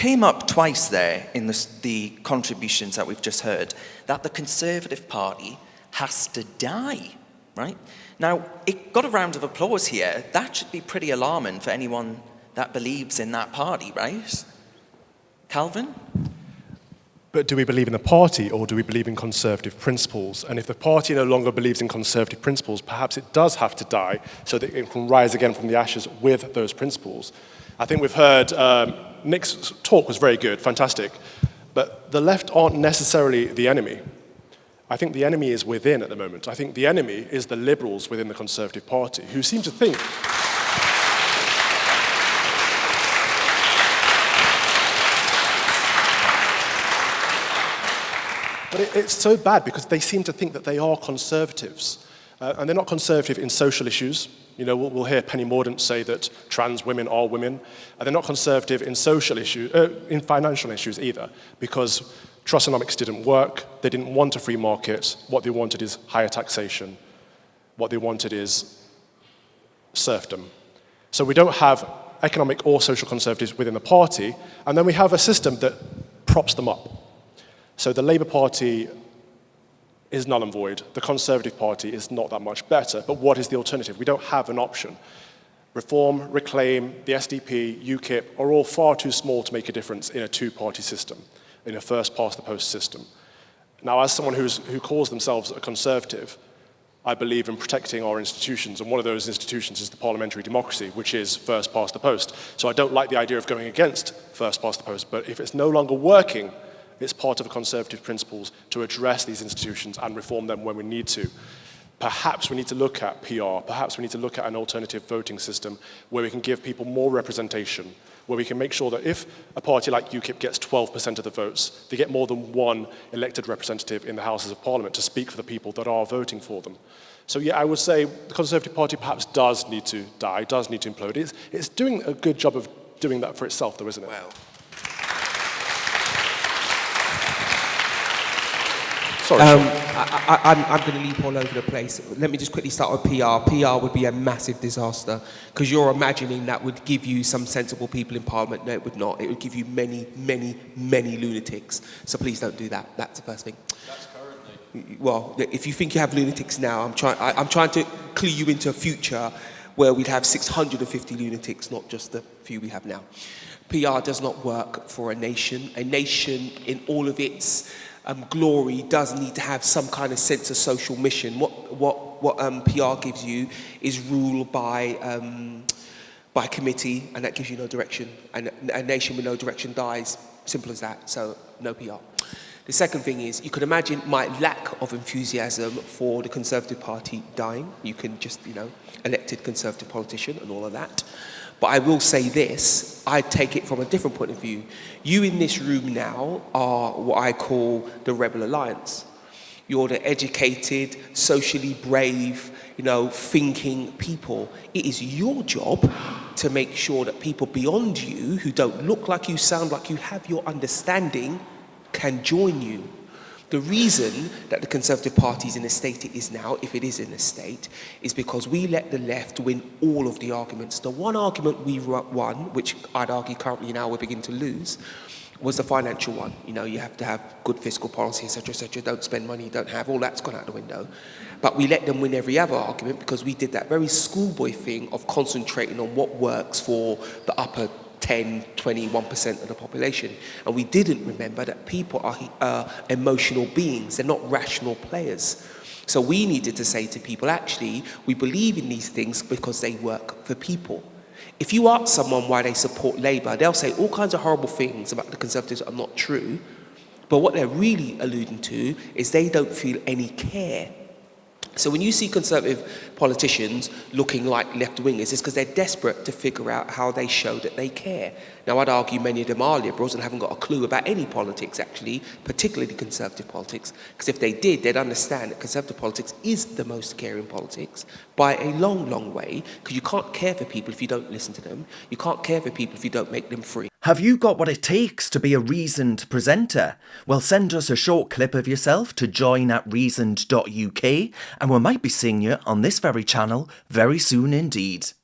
came up twice there in the contributions that we've just heard, that the Conservative Party has to die, right? Now, it got a round of applause here. That should be pretty alarming for anyone that believes in that party, right? Calvin? But do we believe in the party, or do we believe in conservative principles? And if the party no longer believes in conservative principles, perhaps it does have to die so that it can rise again from the ashes with those principles. I think we've heard, Nick's talk was very good, fantastic, but the left aren't necessarily the enemy. I think the enemy is within at the moment. I think the enemy is the liberals within the Conservative Party, who seem to think but it's so bad because they seem to think that they are conservatives. And they're not conservative in social issues. You know, we'll hear Penny Mordaunt say that trans women are women. And they're not conservative in social issues, in financial issues either, because Trussonomics didn't work. They didn't want a free market. What they wanted is higher taxation. What they wanted is serfdom. So we don't have economic or social conservatives within the party, and then we have a system that props them up. So the Labour Party is null and void. The Conservative Party is not that much better. But what is the alternative? We don't have an option. Reform, Reclaim, the SDP, UKIP are all far too small to make a difference in a two-party system, in a first-past-the-post system. Now, as someone who calls themselves a conservative, I believe in protecting our institutions, and one of those institutions is the parliamentary democracy, which is first-past-the-post. So I don't like the idea of going against first-past-the-post, but if it's no longer working, it's part of the conservative principles to address these institutions and reform them when we need to. Perhaps we need to look at PR, perhaps we need to look at an alternative voting system where we can give people more representation, where we can make sure that if a party like UKIP gets 12% of the votes, they get more than one elected representative in the Houses of Parliament to speak for the people that are voting for them. So yeah, I would say the Conservative Party perhaps does need to die, does need to implode. It's doing a good job of doing that for itself though, isn't it? Well, sorry, I'm going to leap all over the place. Let me just quickly start with PR. PR would be a massive disaster because you're imagining that would give you some sensible people in Parliament. No, it would not. It would give you many, many, many lunatics. So please don't do that. That's the first thing. That's currently. Well, if you think you have lunatics now, I'm trying to clue you into a future where we'd have 650 lunatics, not just the few we have now. PR does not work for a nation. A nation in all of its glory does need to have some kind of sense of social mission. What PR gives you is rule by committee, and that gives you no direction. And a nation with no direction dies. Simple as that. So no PR. The second thing is, you could imagine my lack of enthusiasm for the Conservative Party dying. You can just, elected Conservative politician and all of that. But I will say this, I take it from a different point of view. You in this room now are what I call the Rebel Alliance. You're the educated, socially brave, thinking people. It is your job to make sure that people beyond you, who don't look like you, sound like you, have your understanding, can join you. The reason that the Conservative Party is in the state it is now, if it is in the state, is because we let the left win all of the arguments. The one argument we won, which I'd argue currently now we're beginning to lose, was the financial one. You have to have good fiscal policy, etc., don't spend money you don't have, all that's gone out the window. But we let them win every other argument because we did that very schoolboy thing of concentrating on what works for the upper 10, 21% of the population. And we didn't remember that people are emotional beings. They're not rational players. So we needed to say to people, actually, we believe in these things because they work for people. If you ask someone why they support Labour, they'll say all kinds of horrible things about the Conservatives that are not true. But what they're really alluding to is they don't feel any care. So when you see Conservative politicians looking like left-wingers, it's because they're desperate to figure out how they show that they care. Now, I'd argue many of them are liberals and haven't got a clue about any politics, actually, particularly Conservative politics, because if they did, they'd understand that Conservative politics is the most caring politics by a long, long way, because you can't care for people if you don't listen to them. You can't care for people if you don't make them free. Have you got what it takes to be a reasoned presenter? Well, send us a short clip of yourself to join@reasoned.uk and we might be seeing you on this very channel very soon indeed.